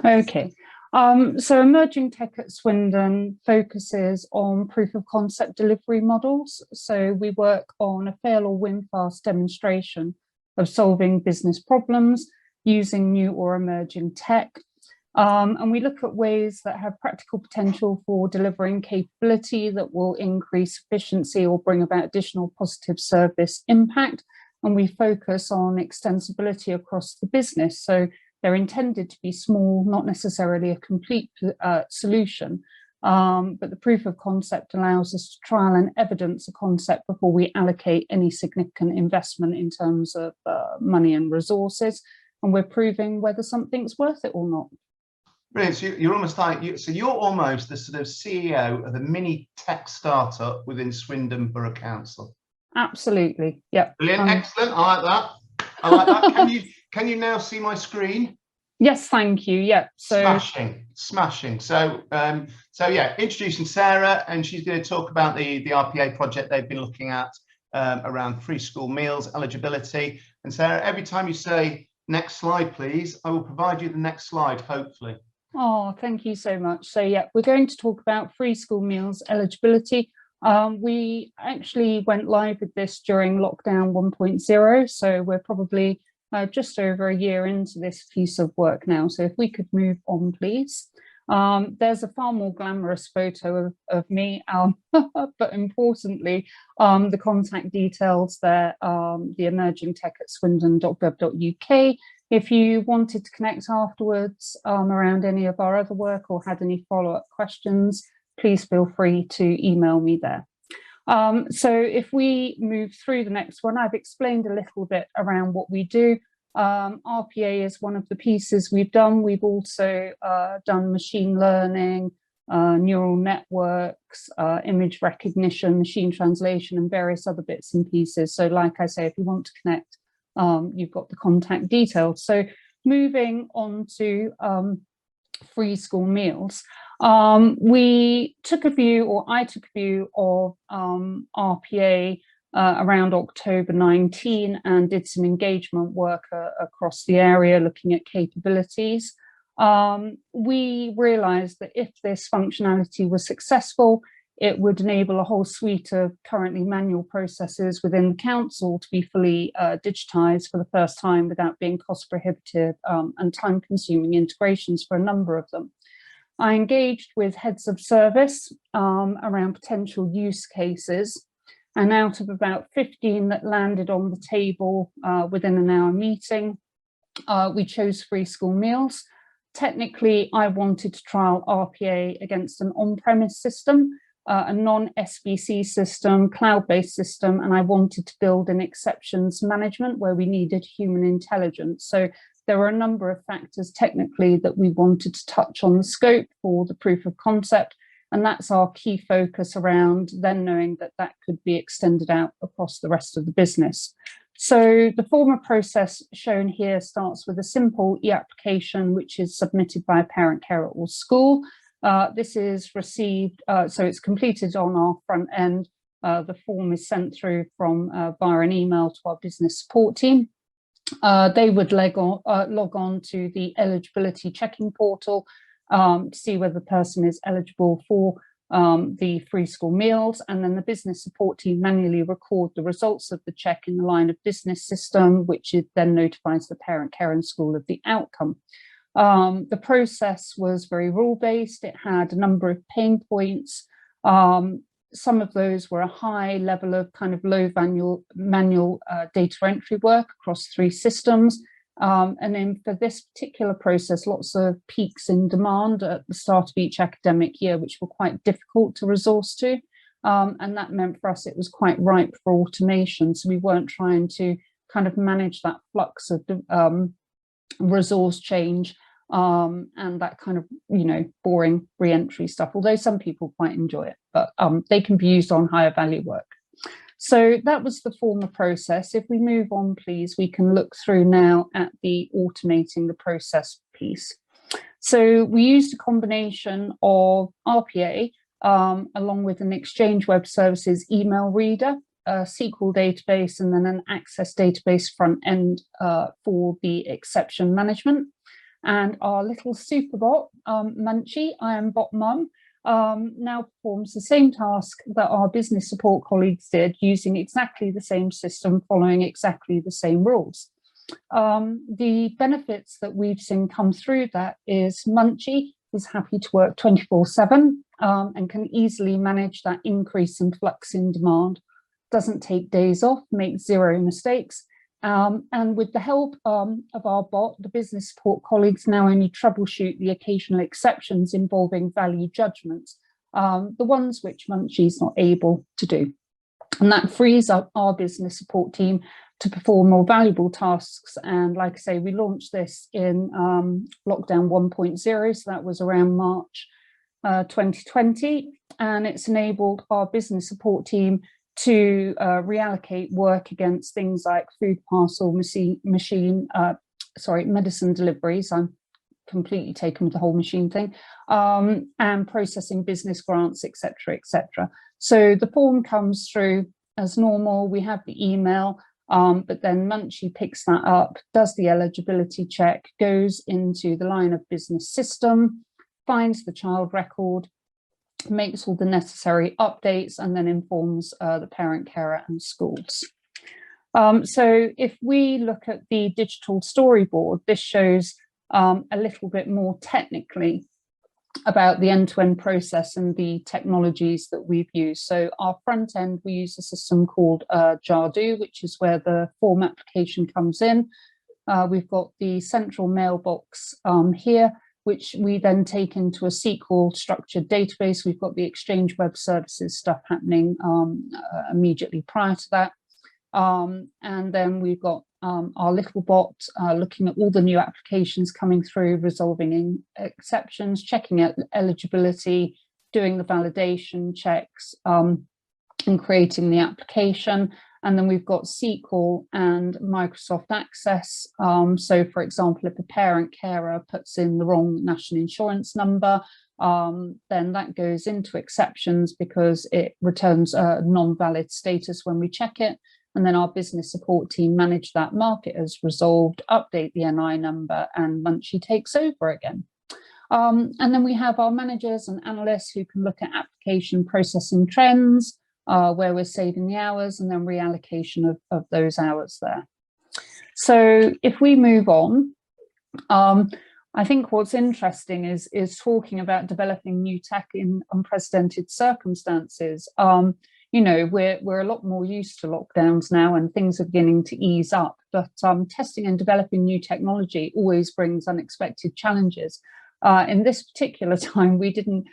Okay. So emerging tech at Swindon focuses on proof of concept delivery models. So we work on a fail or win fast demonstration of solving business problems using new or emerging tech. And we look at ways that have practical potential for delivering capability that will increase efficiency or bring about additional positive service impact. And we focus on extensibility across the business. So they're intended to be small, not necessarily a complete solution, but the proof of concept allows us to trial and evidence a concept before we allocate any significant investment in terms of money and resources. And we're proving whether something's worth it or not. Brilliant. So you're almost like, you're almost the sort of CEO of a mini tech startup within Swindon Borough Council. Absolutely. Yep. Brilliant. Excellent. I like that. I like that. Can you now see my screen? Yes, thank you. Yeah. So smashing. So yeah, introducing Sarah, and she's going to talk about the RPA project they've been looking at around free school meals eligibility. And Sarah, every time you say next slide, please, I will provide you the next slide, hopefully. Oh, thank you so much. So yeah, we're going to talk about free school meals eligibility. We actually went live with this during lockdown 1.0, so we're probably just over a year into this piece of work now. So if we could move on, please. There's a far more glamorous photo of me, but importantly, the contact details there, the emerging tech at swindon.gov.uk. If you wanted to connect afterwards around any of our other work or had any follow-up questions, please feel free to email me there. So if we move through the next one, I've explained a little bit around what we do. RPA is one of the pieces we've done. We've also done machine learning, neural networks, image recognition, machine translation, and various other bits and pieces. So like I say, if you want to connect, you've got the contact details. So moving on to free school meals. We took a view, or I took a view of RPA around October 19 and did some engagement work across the area looking at capabilities. We realized that if this functionality was successful, it would enable a whole suite of currently manual processes within the council to be fully digitized for the first time without being cost prohibitive and time consuming integrations for a number of them. I engaged with heads of service around potential use cases, and out of about 15 that landed on the table within an hour meeting, we chose free school meals. Technically, I wanted to trial RPA against an on-premise system, a non-SBC system, cloud-based system, and I wanted to build an exceptions management where we needed human intelligence. So there were a number of factors technically that we wanted to touch on the scope for the proof of concept, and that's our key focus around then knowing that that could be extended out across the rest of the business. So the former process shown here starts with a simple e-application, which is submitted by a parent, carer or school. This is received, so it's completed on our front end. The form is sent through from via an email to our business support team. They would log on to the eligibility checking portal to see whether the person is eligible for the free school meals, and then the business support team manually record the results of the check in the line of business system, which then notifies the parent, carer and school of the outcome. The process was very rule-based. It had a number of pain points. Some of those were a high level of kind of low manual data entry work across 3 systems. And then for this particular process, lots of peaks in demand at the start of each academic year, which were quite difficult to resource to. And that meant for us, it was quite ripe for automation. So we weren't trying to kind of manage that flux of resource change and that kind of, boring re-entry stuff, although some people quite enjoy it, but they can be used on higher value work. So that was the former process. If we move on, please, we can look through now at the automating the process piece. So we used a combination of RPA along with an Exchange Web Services email reader, a SQL database, and then an Access database front end for the exception management. And our little superbot, Munchie, I am Bot Mum, now performs the same task that our business support colleagues did, using exactly the same system, following exactly the same rules. The benefits that we've seen come through that is Munchie is happy to work 24/7 and can easily manage that increase in flux in demand, doesn't take days off, makes zero mistakes. And with the help of our bot, the business support colleagues now only troubleshoot the occasional exceptions involving value judgments, the ones which Munchie's not able to do. And that frees up our business support team to perform more valuable tasks. And like I say, we launched this in lockdown 1.0, so that was around March 2020, and it's enabled our business support team to reallocate work against things like food parcel medicine deliveries. I'm completely taken with the whole machine thing, and processing business grants, etc., etc. So the form comes through as normal. We have the email, but then Munchie picks that up, does the eligibility check, goes into the line of business system, finds the child record, makes all the necessary updates, and then informs the parent, carer and schools. So if we look at the digital storyboard, this shows a little bit more technically about the end-to-end process and the technologies that we've used. So our front end, we use a system called Jardoo, which is where the form application comes in. We've got the central mailbox here, which we then take into a SQL structured database. We've got the Exchange Web Services stuff happening immediately prior to that. And then we've got our little bot looking at all the new applications coming through, resolving exceptions, checking out eligibility, doing the validation checks, and creating the application. And then we've got SQL and Microsoft Access. So for example, if a parent carer puts in the wrong national insurance number, then that goes into exceptions because it returns a non-valid status when we check it. And then our business support team manage that, mark it as resolved, update the NI number, and Munchie takes over again. And then we have our managers and analysts who can look at application processing trends, where we're saving the hours, and then reallocation of those hours there. So if we move on, I think what's interesting is talking about developing new tech in unprecedented circumstances. You know, we're a lot more used to lockdowns now and things are beginning to ease up, but testing and developing new technology always brings unexpected challenges. In this particular time, we didn't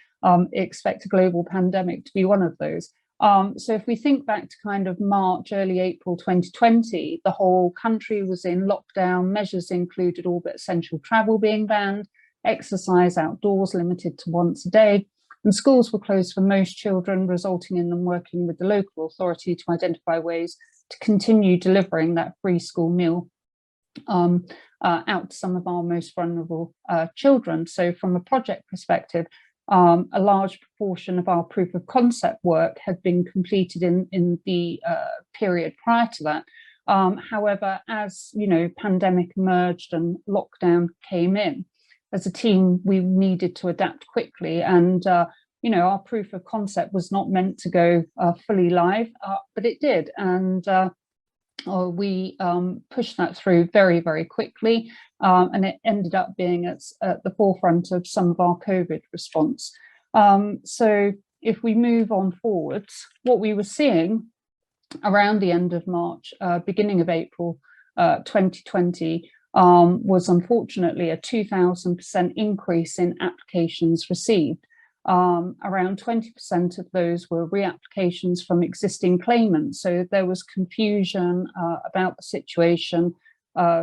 expect a global pandemic to be one of those. So if we think back to kind of March, early April 2020, the whole country was in lockdown. Measures included all but essential travel being banned, exercise outdoors limited to once a day, and schools were closed for most children, resulting in them working with the local authority to identify ways to continue delivering that free school meal out to some of our most vulnerable children. So from a project perspective, a large proportion of our proof of concept work had been completed in the period prior to that. However, as you know, pandemic emerged and lockdown came in, as a team, we needed to adapt quickly, and you know, our proof of concept was not meant to go fully live, but it did, and we pushed that through very, very quickly, and it ended up being at the forefront of some of our COVID response. So if we move on forwards, what we were seeing around the end of March, beginning of April 2020, was unfortunately a 2,000% increase in applications received. Around 20% of those were reapplications from existing claimants. So there was confusion about the situation,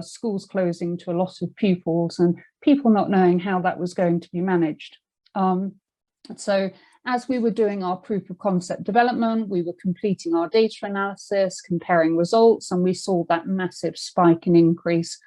schools closing to a lot of pupils and people not knowing how that was going to be managed. So as we were doing our proof of concept development, we were completing our data analysis, comparing results, and we saw that massive spike in increase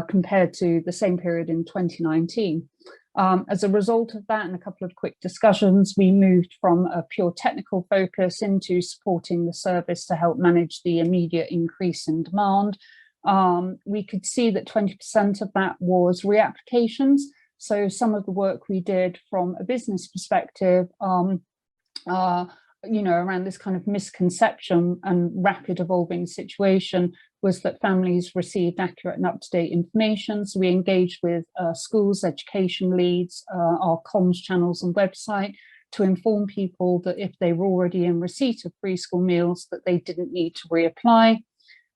compared to the same period in 2019. As a result of that and a couple of quick discussions, we moved from a pure technical focus into supporting the service to help manage the immediate increase in demand. we could see that 20% of that was reapplications. So some of the work we did from a business perspective, around this kind of misconception and rapid evolving situation, was that families received accurate and up-to-date information. So we engaged with schools, education leads, our comms channels and website to inform people that if they were already in receipt of free school meals, that they didn't need to reapply,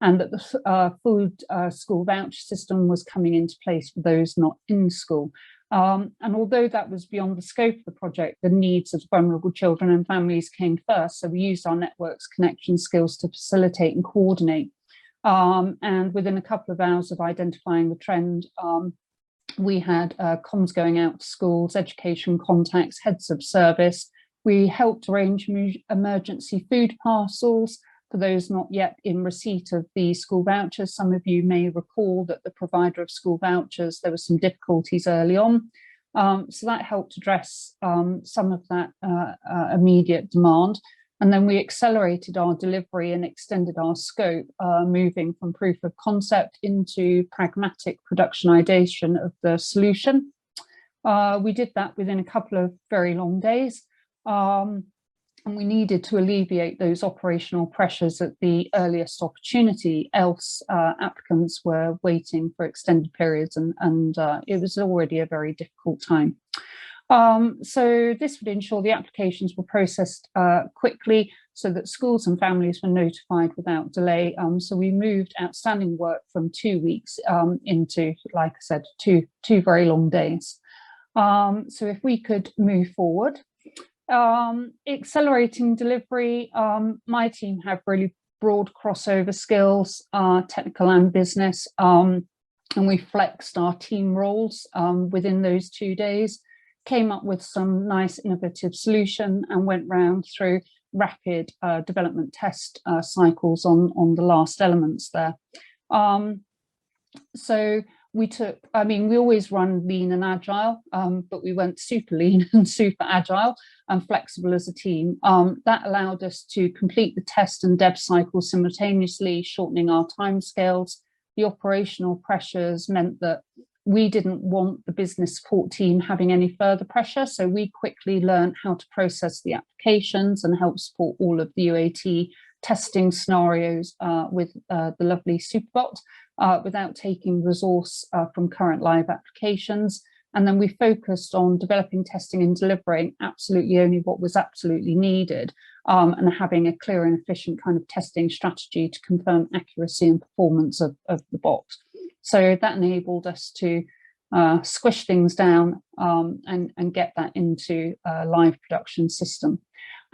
and that the food school voucher system was coming into place for those not in school. And although that was beyond the scope of the project, the needs of vulnerable children and families came first. So we used our network's connection skills to facilitate and coordinate. And within a couple of hours of identifying the trend, we had comms going out to schools, education contacts, heads of service. We helped arrange emergency food parcels for those not yet in receipt of the school vouchers. Some of you may recall that the provider of school vouchers, there were some difficulties early on. So that helped address some of that immediate demand. And then we accelerated our delivery and extended our scope, moving from proof of concept into pragmatic productionization of the solution. We did that within a couple of very long days. And we needed to alleviate those operational pressures at the earliest opportunity, else applicants were waiting for extended periods, and it was already a very difficult time. So this would ensure the applications were processed quickly so that schools and families were notified without delay. So we moved outstanding work from 2 weeks into, like I said, two very long days. So if we could move forward. Accelerating delivery, my team have really broad crossover skills, technical and business, and we flexed our team roles within those 2 days, came up with some nice innovative solution and went round through rapid development test cycles on the last elements there. So we always run lean and agile, but we went super lean and super agile and flexible as a team. That allowed us to complete the test and dev cycle simultaneously, shortening our timescales. The operational pressures meant that we didn't want the business support team having any further pressure, so we quickly learned how to process the applications and help support all of the UAT testing scenarios with the lovely Superbot without taking resource from current live applications. And then we focused on developing, testing and delivering absolutely only what was absolutely needed, and having a clear and efficient kind of testing strategy to confirm accuracy and performance of the bot. So that enabled us to squish things down and get that into a live production system.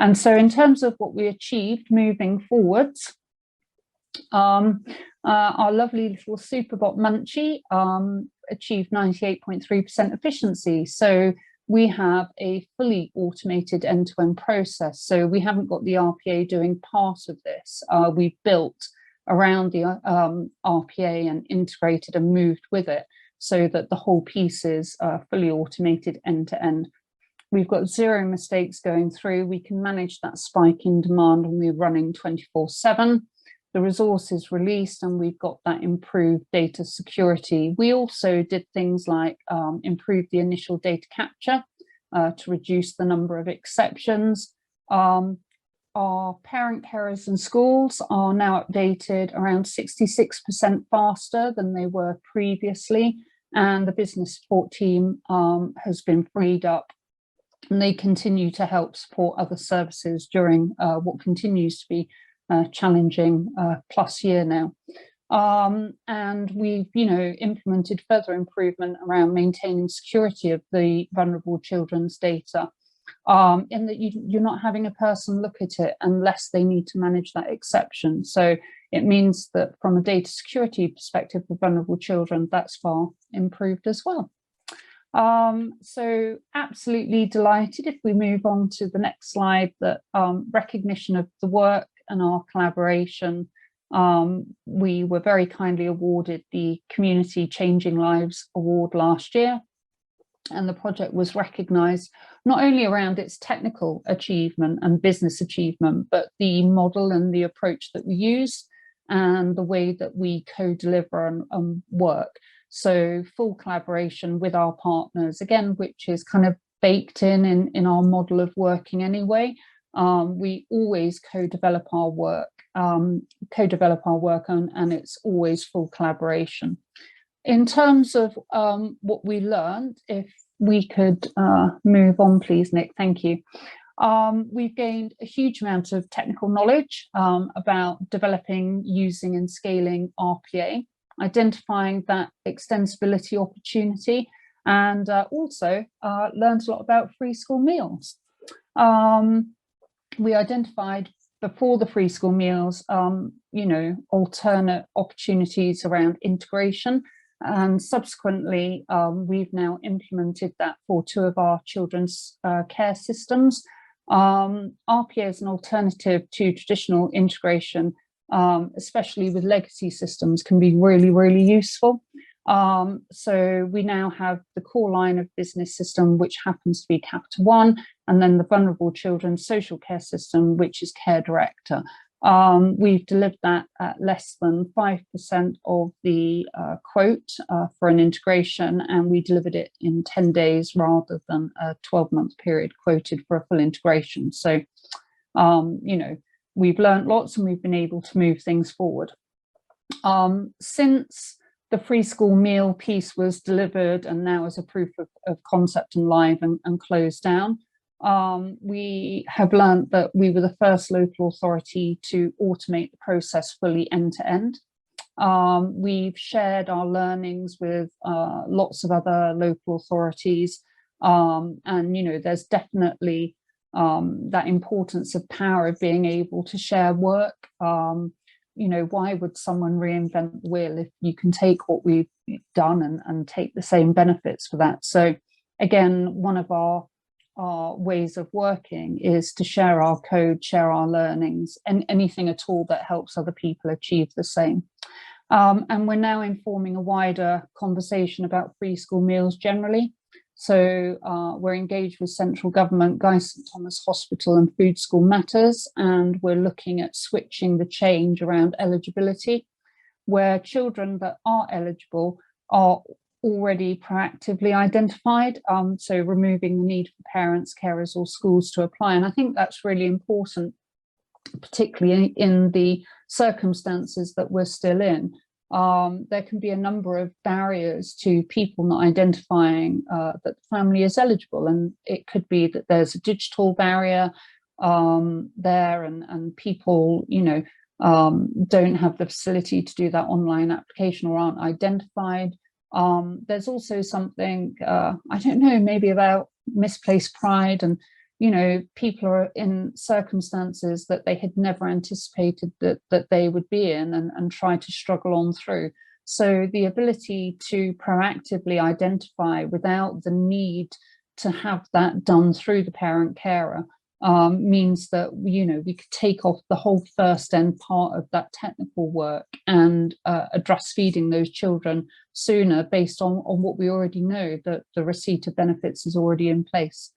And so in terms of what we achieved moving forwards, our lovely little Superbot Munchie achieved 98.3% efficiency. So we have a fully automated end-to-end process. So we haven't got the RPA doing part of this. We've built around the RPA and integrated and moved with it so that the whole piece is fully automated end-to-end. We've got 0 mistakes going through. We can manage that spike in demand and we're running 24/7. The resource is released and we've got that improved data security. We also did things like improve the initial data capture to reduce the number of exceptions. Our parent carers and schools are now updated around 66% faster than they were previously, and the business support team has been freed up, and they continue to help support other services during what continues to be challenging plus year now. And we've implemented further improvement around maintaining security of the vulnerable children's data, in that you're not having a person look at it unless they need to manage that exception. So it means that from a data security perspective for vulnerable children, that's far improved as well. So absolutely delighted, if we move on to the next slide, that recognition of the work and our collaboration. We were very kindly awarded the Community Changing Lives Award last year, and the project was recognised not only around its technical achievement and business achievement, but the model and the approach that we use. and the way that we co-deliver and work. So full collaboration with our partners, again, which is kind of baked in our model of working anyway. We always co-develop our work, and it's always full collaboration. In terms of what we learned, if we could move on, please, Nick, thank you. We've gained a huge amount of technical knowledge about developing, using and scaling RPA, identifying that extensibility opportunity, and also learned a lot about free school meals. We identified before the free school meals, alternate opportunities around integration, and subsequently we've now implemented that for 2 of our children's care systems. RPA is an alternative to traditional integration, especially with legacy systems, can be really, really useful. So we now have the core line of business system, which happens to be Capita One, and then the vulnerable children's social care system, which is Care Director. We've delivered that at less than 5% of the quote for an integration, and we delivered it in 10 days rather than a 12-month period quoted for a full integration. So, we've learned lots and we've been able to move things forward. Since the free school meal piece was delivered and now as a proof of concept and live and closed down, we have learned that we were the first local authority to automate the process fully end to end. We've shared our learnings with lots of other local authorities, and there's definitely that importance of power of being able to share work. Why would someone reinvent the wheel if you can take what we've done and take the same benefits for that? So again, one of our ways of working is to share our code, share our learnings, and anything at all that helps other people achieve the same. And we're now informing a wider conversation about free school meals generally. So we're engaged with central government, Guy St Thomas Hospital and Food School Matters, and we're looking at switching the change around eligibility, where children that are eligible are already proactively identified, so removing the need for parents, carers or schools to apply. And I think that's really important, particularly in the circumstances that we're still in. There can be a number of barriers to people not identifying that the family is eligible, and it could be that there's a digital barrier there, and people don't have the facility to do that online application or aren't identified. There's also something I don't know, maybe about misplaced pride, and people are in circumstances that they had never anticipated that they would be in, and try to struggle on through. So the ability to proactively identify without the need to have that done through the parent carer means that we could take off the whole first end part of that technical work and address feeding those children sooner, based on what we already know, that the receipt of benefits is already in place.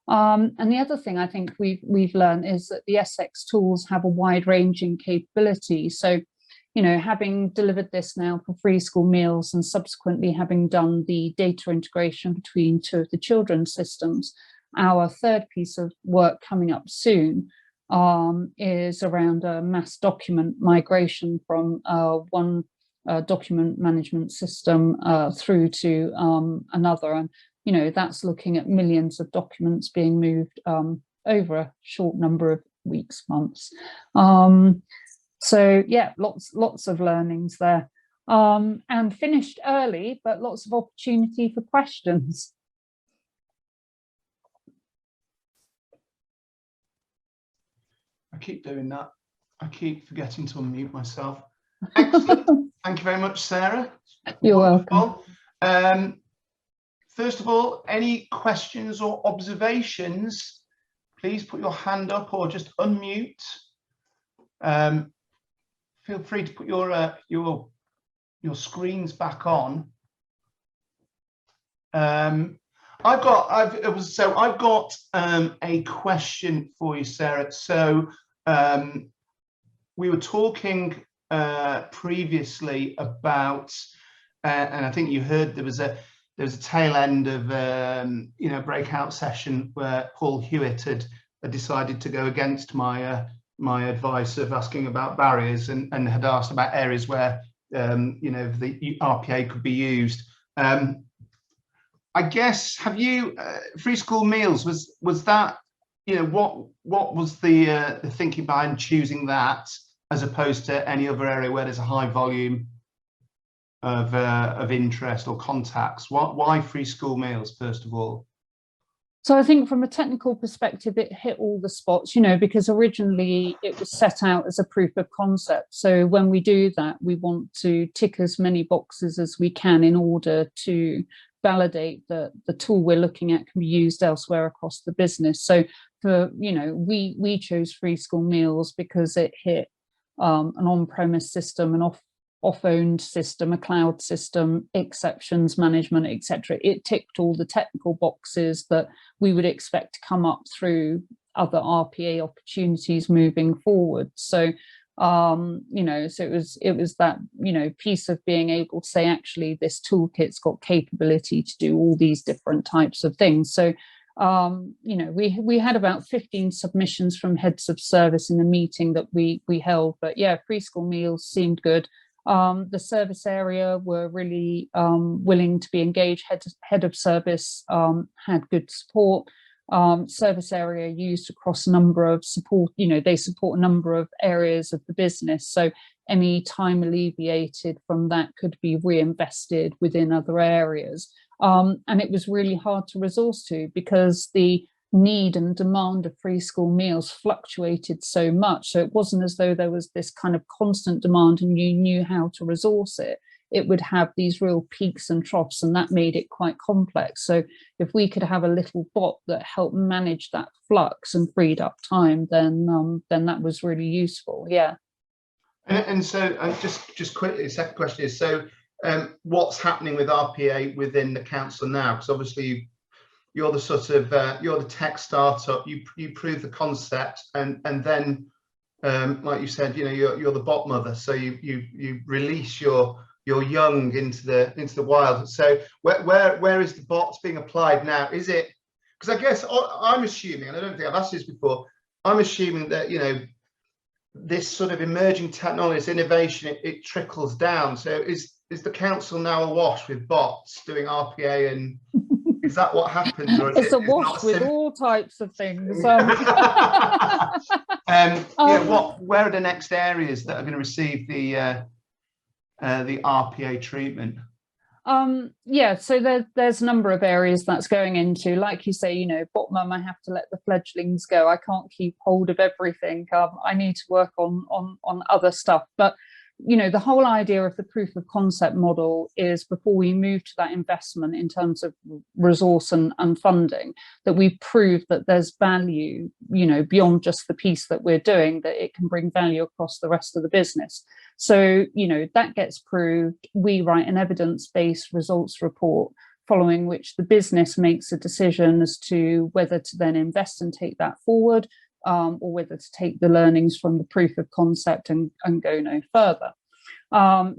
And the other thing I think we've learned is that the SX tools have a wide-ranging capability. So, having delivered this now for free school meals and subsequently having done the data integration between 2 of the children's systems, our third piece of work coming up soon is around a mass document migration from one document management system through to another. And that's looking at millions of documents being moved over a short number of weeks, months. So yeah, lots of learnings there, and finished early, but lots of opportunity for questions. I keep doing that. I keep forgetting to unmute myself. Excellent. Thank you very much, Sarah. You're welcome. First of all, any questions or observations? Please put your hand up or just unmute. Feel free to put your screens back on. I've got a question for you, Sarah. So we were talking previously about, and I think you heard there was a tail end of breakout session where Paul Hewitt had decided to go against my advice of asking about barriers, and had asked about areas where the RPA could be used. I guess, have you free school meals, was that, what was the thinking behind choosing that as opposed to any other area where there's a high volume of interest or contacts? Why free school meals, first of all? So I think from a technical perspective, it hit all the spots, because originally it was set out as a proof of concept. So when we do that, we want to tick as many boxes as we can in order to validate that the tool we're looking at can be used elsewhere across the business. So we chose free school meals because it hit an on-premise system, an off-owned system, a cloud system, exceptions management, etc. It ticked all the technical boxes that we would expect to come up through other RPA opportunities moving forward. So so it was that piece of being able to say, actually, this toolkit's got capability to do all these different types of things. So we had about 15 submissions from heads of service in the meeting that we held, but yeah, free school meals seemed good. The service area were really willing to be engaged. Head of service had good support. Service area used across a number of support, they support a number of areas of the business. So any time alleviated from that could be reinvested within other areas. And it was really hard to resource to, because the need and demand of free school meals fluctuated so much. So it wasn't as though there was this kind of constant demand and you knew how to resource it. It would have these real peaks and troughs, and that made it quite complex. So if we could have a little bot that helped manage that flux and freed up time, then that was really useful. Yeah. And so just quickly, the second question is, so what's happening with RPA within the council now? Because obviously you're the sort of you're the tech startup. You prove the concept, and then like you said, you're the bot mother. So you release your young into the wild. So where is the bots being applied now? Is it, because I guess I'm assuming, and I don't think I've asked this before, I'm assuming that this sort of emerging technology, this innovation, it trickles down. So is the council now awash with bots doing RPA, and is that what happens? Or it's awash with all types of things. Where are the next areas that are going to receive the RPA treatment? So there's a number of areas that's going into. Like you say, bot mum, I have to let the fledglings go. I can't keep hold of everything. I need to work on other stuff. But the whole idea of the proof of concept model is, before we move to that investment in terms of resource and funding, that we prove that there's value, beyond just the piece that we're doing, that it can bring value across the rest of the business. So, that gets proved. We write an evidence-based results report, following which the business makes a decision as to whether to then invest and take that forward, or whether to take the learnings from the proof of concept and go no further.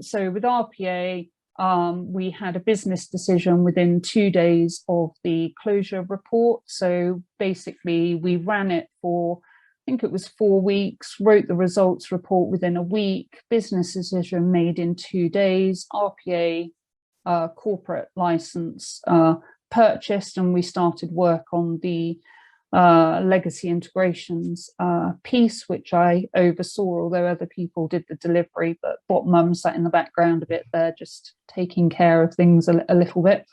So with RPA, we had a business decision within 2 days of the closure report. So basically we ran it for, I think it was 4 weeks, wrote the results report within a week, business decision made in 2 days, RPA corporate license purchased, and we started work on the legacy integrations piece, which I oversaw, although other people did the delivery, but bot mum sat in the background a bit there, just taking care of things a little bit.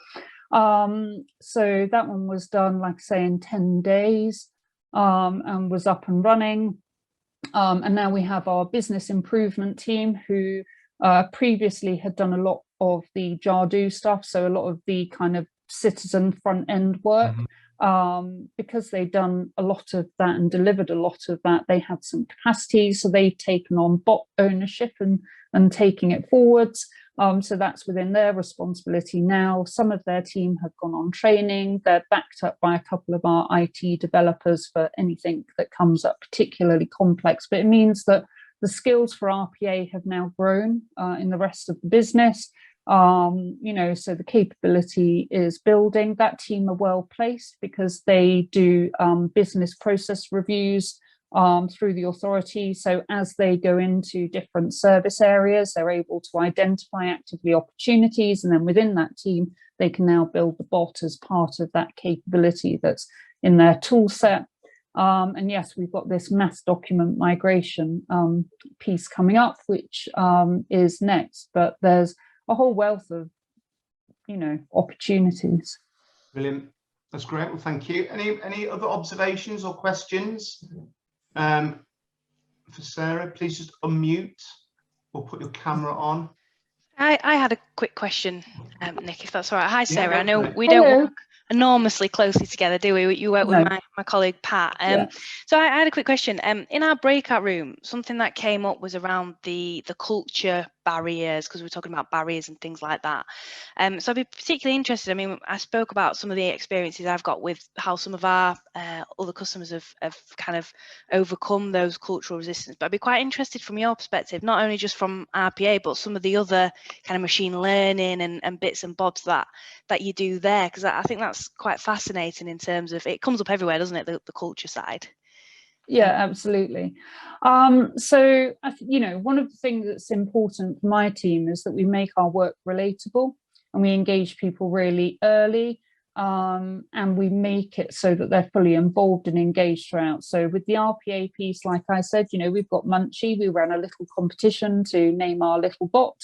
So that one was done, like I say, in 10 days, and was up and running. And now we have our business improvement team, who previously had done a lot of the Jardoo stuff, so a lot of the kind of citizen front end work. Because they'd done a lot of that and delivered a lot of that, they had some capacity, so they've taken on bot ownership and taking it forwards. So that's within their responsibility now. Some of their team have gone on training. They're backed up by a couple of our IT developers for anything that comes up particularly complex, but it means that the skills for RPA have now grown in the rest of the business. You know, so the capability is building. That team are well placed because they do business process reviews through the authority. So as they go into different service areas, they're able to identify actively opportunities, and then within that team, they can now build the bot as part of that capability that's in their tool set. And yes, we've got this mass document migration piece coming up, which is next, but there's a whole wealth of, you know, opportunities. Brilliant. That's great. Well, thank you. Any other observations or questions for Sarah? Please just unmute or put your camera on. I had a quick question, Nick, if that's all right. Hi, Sarah. Yeah, I know we Hello. don't work enormously closely together, do we? You work with my colleague Pat. Yeah. So I had a quick question. In our breakout room, something that came up was around the culture barriers, because we're talking about barriers and things like that. So I'd be particularly interested. I mean, I spoke about some of the experiences I've got with how some of our other customers have kind of overcome those cultural resistance. But I'd be quite interested from your perspective, not only just from RPA, but some of the other kind of machine learning and bits and bobs that you do there, because I think that's quite fascinating in terms of, it comes up everywhere, doesn't it, the culture side? Yeah, absolutely. So, you know, one of the things that's important for my team is that we make our work relatable and we engage people really early, and we make it so that they're fully involved and engaged throughout. So with the RPA piece, like I said, you know, we've got Munchie. We ran a little competition to name our little bot.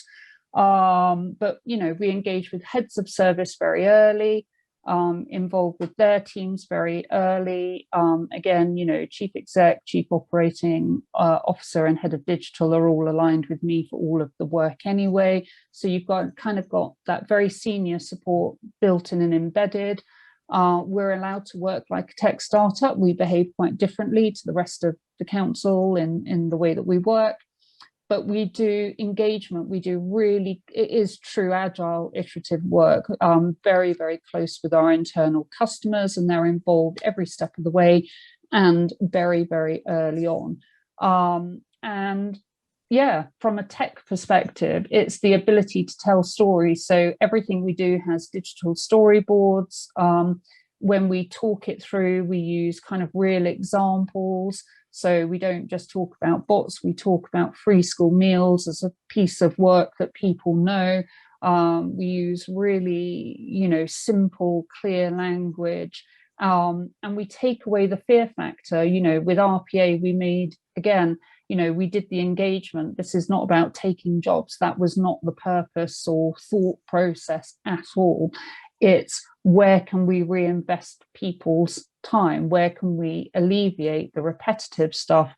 But, you know, we engage with heads of service very early, involved with their teams very early. Again, you know, chief exec, chief operating officer and head of digital are all aligned with me for all of the work anyway. So you've got that very senior support built in and embedded. We're allowed to work like a tech startup. We behave quite differently to the rest of the council in the way that we work. But we do engagement, we do really, it is true agile iterative work, very, very close with our internal customers, and they're involved every step of the way and very, very early on. And yeah, from a tech perspective, it's the ability to tell stories. So everything we do has digital storyboards. When we talk it through, we use kind of real examples. So we don't just talk about bots, we talk about free school meals as a piece of work that people know. We use really, you know, simple, clear language, and we take away the fear factor. You know, with RPA, we made, again, you know, we did the engagement. This is not about taking jobs. That was not the purpose or thought process at all. It's where can we reinvest people's time? Where can we alleviate the repetitive stuff?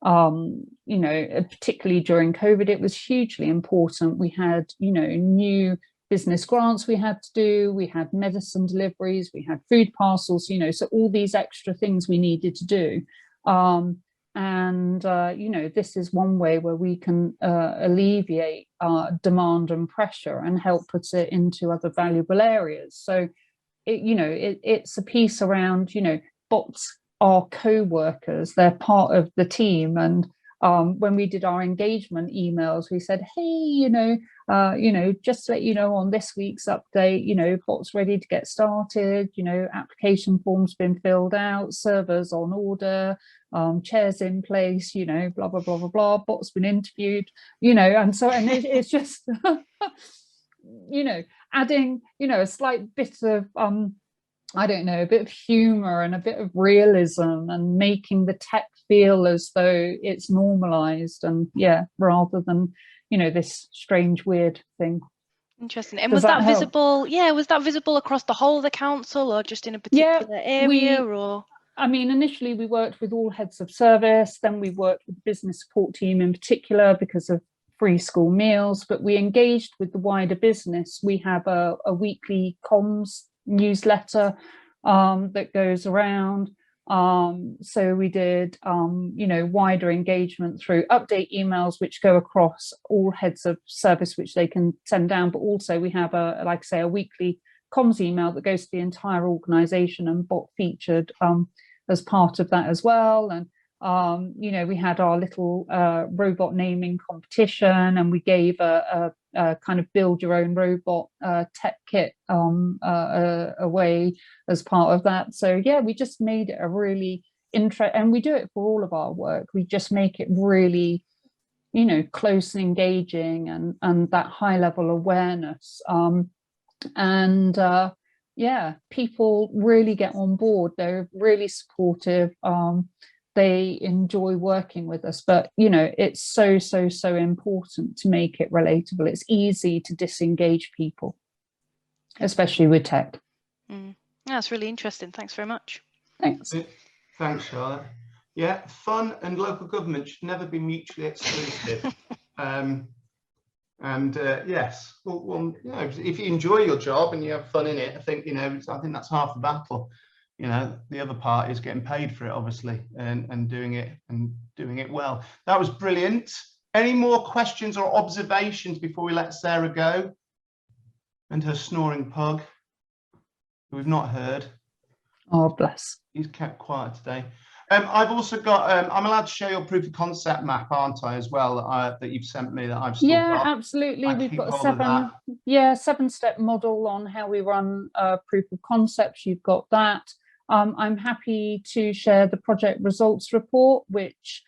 You know, particularly during COVID, it was hugely important. We had, you know, new business grants we had to do. We had medicine deliveries. We had food parcels, you know, so all these extra things we needed to do. You know, this is one way where we can alleviate demand and pressure and help put it into other valuable areas. So, it's a piece around, you know, bots are co-workers, they're part of the team. And when we did our engagement emails, we said, hey, you know, just to let you know, on this week's update, you know, bots ready to get started, you know, application forms been filled out, servers on order, chairs in place, you know, blah, blah, blah, blah, blah, bots been interviewed, you know, and it's just, you know, adding, you know, a slight bit of, I don't know, a bit of humor and a bit of realism and making the tech feel as though it's normalized and rather than, you know, this strange, weird thing. Interesting. And was that visible? Yeah, was that visible across the whole of the council or just in a particular area or? I mean, initially we worked with all heads of service, then we worked with the business support team in particular because of free school meals, but we engaged with the wider business. We have a weekly comms newsletter that goes around. So we did, you know, wider engagement through update emails, which go across all heads of service, which they can send down. But also we have like I say, a weekly comms email that goes to the entire organisation and bot featured as part of that as well. And You know, we had our little robot naming competition, and we gave a kind of build your own robot tech kit away as part of that. So yeah, we just made it a really and we do it for all of our work. We just make it really, you know, close and engaging, and that high level awareness. Yeah, people really get on board. They're really supportive. They enjoy working with us, but you know, it's so important to make it relatable. It's easy to disengage people, especially with tech. That's really interesting. Thanks very much. Thanks. Thanks, Charlotte. Yeah, fun and local government should never be mutually exclusive. Yes, well, you know, if you enjoy your job and you have fun in it, I think, you know, I think that's half the battle. You know, the other part is getting paid for it, obviously, and doing it well. That was brilliant. Any more questions or observations before we let Sarah go and her snoring pug, who we've not heard? Oh, bless. He's kept quiet today. I've also got, I'm allowed to share your proof of concept map, aren't I, as well, that you've sent me that I've still got? Absolutely. We've got a 7-step model on how we run proof of concepts. You've got that. I'm happy to share the project results report, which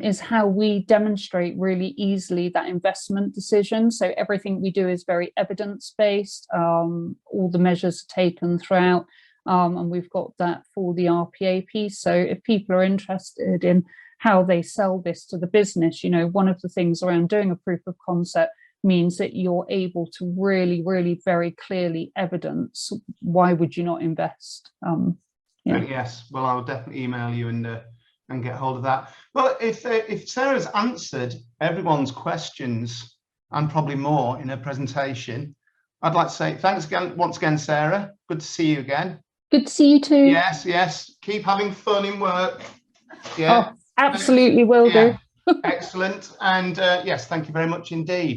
is how we demonstrate really easily that investment decision. So everything we do is very evidence-based. All the measures are taken throughout. And we've got that for the RPA piece. So if people are interested in how they sell this to the business, you know, one of the things around doing a proof of concept means that you're able to really very clearly evidence why would you not invest. Yes, well, I'll definitely email you and get hold of that. Well, if Sarah's answered everyone's questions and probably more in her presentation, I'd like to say thanks again, once again, Sarah. Good to see you again. Good to see you too. Yes. Keep having fun in work. Yeah. Oh, absolutely will do. Excellent. And yes, thank you very much indeed.